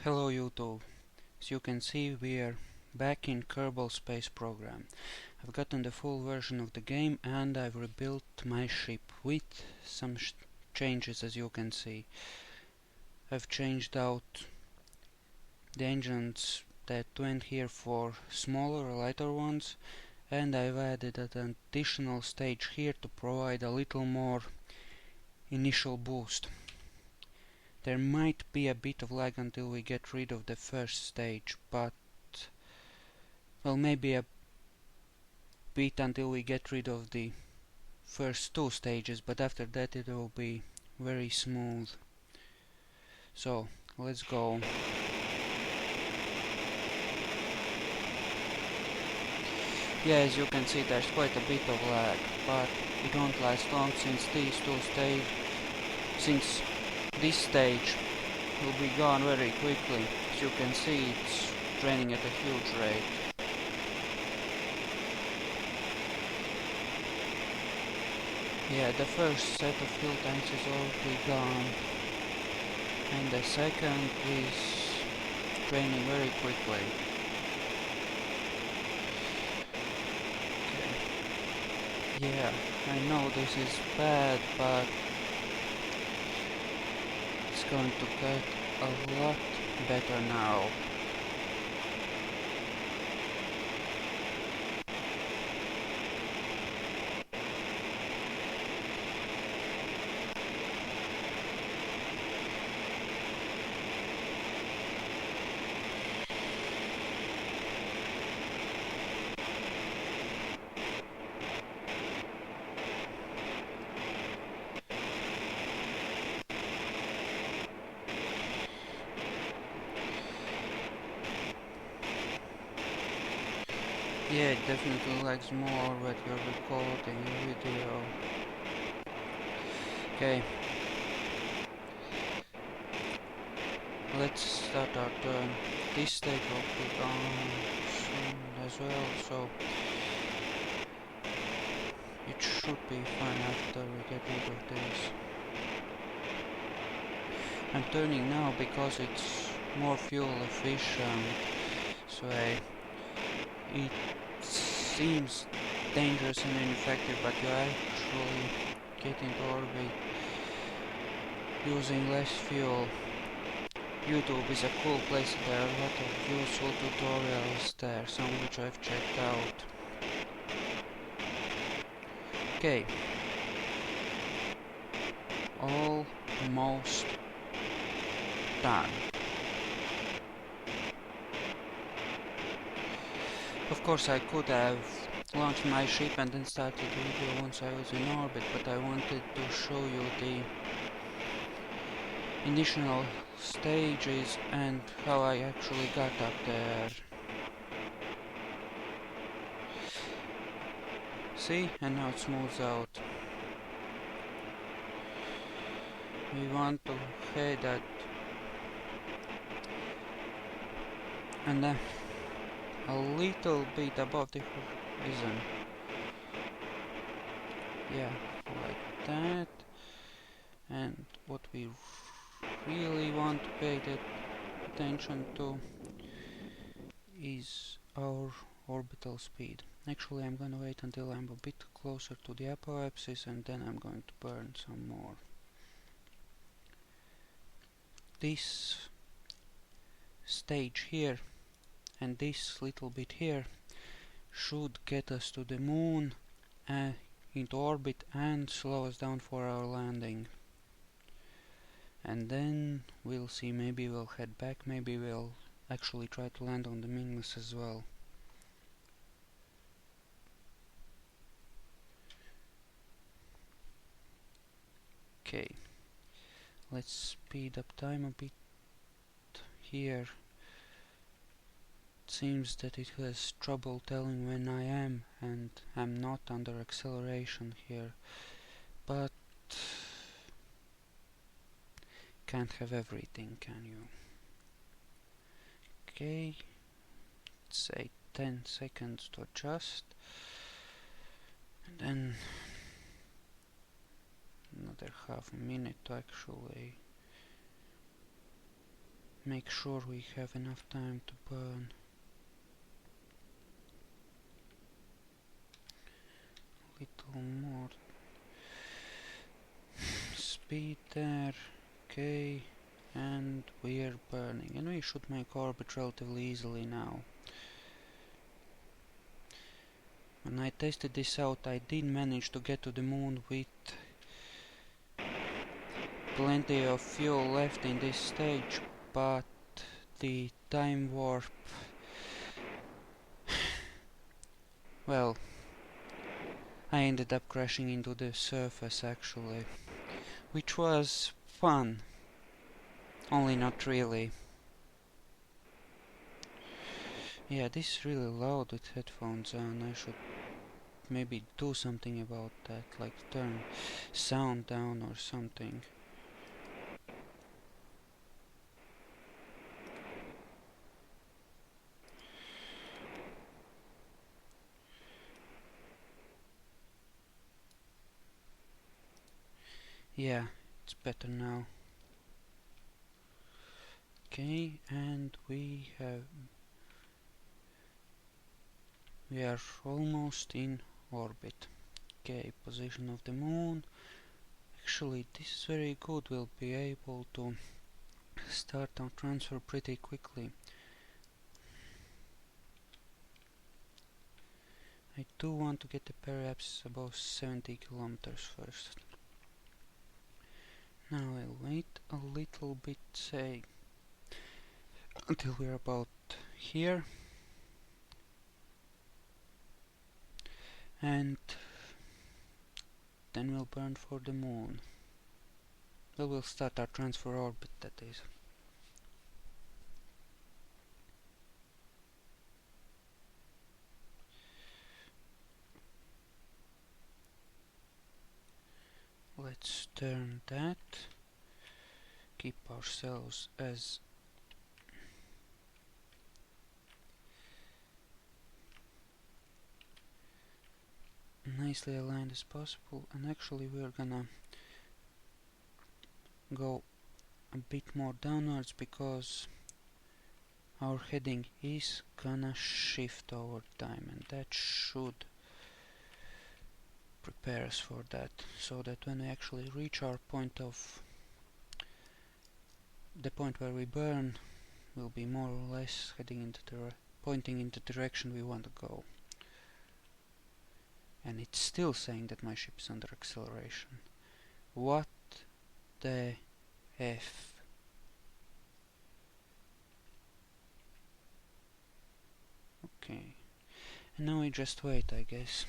Hello YouTube. As you can see, we are back in Kerbal Space Program. I've gotten the full version of the game and I've rebuilt my ship with some changes, as you can see. I've changed out the engines that went here for smaller, lighter ones, and I've added an additional stage here to provide a little more initial boost. There might be a bit of lag until we get rid of the first stage, but well, maybe a bit until we get rid of the first two stages, but after that it will be very smooth. So let's go. Yeah, as you can see, there's quite a bit of lag, but it won't last long since this stage will be gone very quickly. As you can see, it's draining at a huge rate. Yeah, the first set of fuel tanks is already gone, and the second is draining very quickly. Okay. Yeah, I know this is bad, but it's going to get a lot better now. Yeah, it definitely lags more when you're recording a video. Okay. Let's start our turn. This stage will be gone soon as well, so it should be fine after we get rid of this. I'm turning now because it's more fuel efficient, so it seems dangerous and ineffective, but you actually get into orbit using less fuel. YouTube is a cool place. There are a lot of useful tutorials there, some which I've checked out. Okay, almost done. Of course, I could have launched my ship and then started the video once I was in orbit, but I wanted to show you the initial stages and how I actually got up there. See, and now it smooths out. We want to head at and a little bit above the horizon. Yeah, like that. And what we really want to pay attention to is our orbital speed. Actually, I'm gonna wait until I'm a bit closer to the apoapsis and then I'm going to burn some more. This stage here and this little bit here should get us to the moon, into orbit, and slow us down for our landing. And then we'll see, maybe we'll head back, maybe we'll actually try to land on the Mingus as well. Okay, let's speed up time a bit here. It seems that it has trouble telling when I am, and I'm not under acceleration here, but can't have everything, can you? Okay, let's say 10 seconds to adjust, and then another half a minute to actually make sure we have enough time to burn. Little more speed there. Okay, and we're burning, and we should make orbit relatively easily now. When I tested this out, I did manage to get to the moon with plenty of fuel left in this stage, but the time warp, well, I ended up crashing into the surface actually, which was fun, only not really. Yeah, this is really loud with headphones on. I should maybe do something about that, like turn sound down or something. Yeah, it's better now. Okay, and we are almost in orbit. Okay, position of the moon. Actually, this is very good. We'll be able to start our transfer pretty quickly. I do want to get the periapsis above 70 kilometers first. Now I'll wait a little bit, say, until we're about here. And then we'll burn for the moon. Well, we'll start our transfer orbit, that is. Let's turn that. Keep ourselves as nicely aligned as possible, and actually we're gonna go a bit more downwards because our heading is gonna shift over time, and that should prepare us for that, so that when we actually reach our point of the point where we burn, we'll be more or less heading into the pointing in the direction we want to go. And it's still saying that my ship is under acceleration. What the F? Okay, and now we just wait, I guess.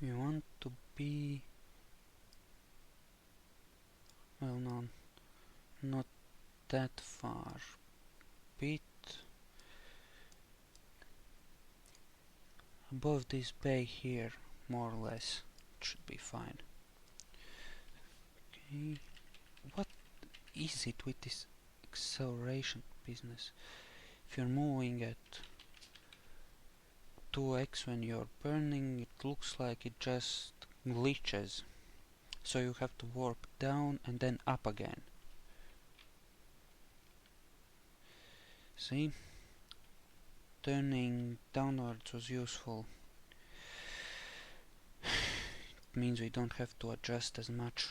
We want to be, well, no, not that far. Bit above this bay here, more or less. It should be fine. Okay, what is it with this acceleration business? If you're moving at 2x when you're burning, it looks like it just glitches. So you have to warp down and then up again. See? Turning downwards was useful. It means we don't have to adjust as much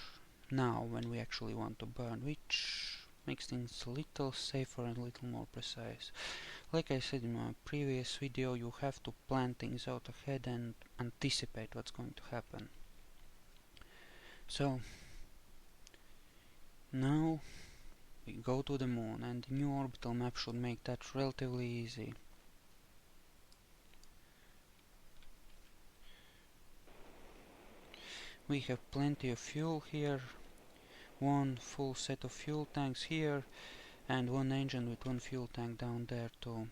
now when we actually want to burn, which makes things a little safer and a little more precise. Like I said in my previous video, you have to plan things out ahead and anticipate what's going to happen. So, now we go to the moon, and the new orbital map should make that relatively easy. We have plenty of fuel here, one full set of fuel tanks here, and one engine with one fuel tank down there too.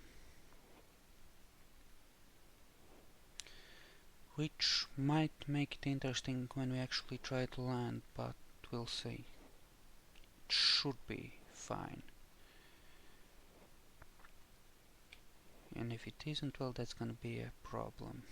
Which might make it interesting when we actually try to land, but we'll see. It should be fine. And if it isn't, well, that's gonna be a problem.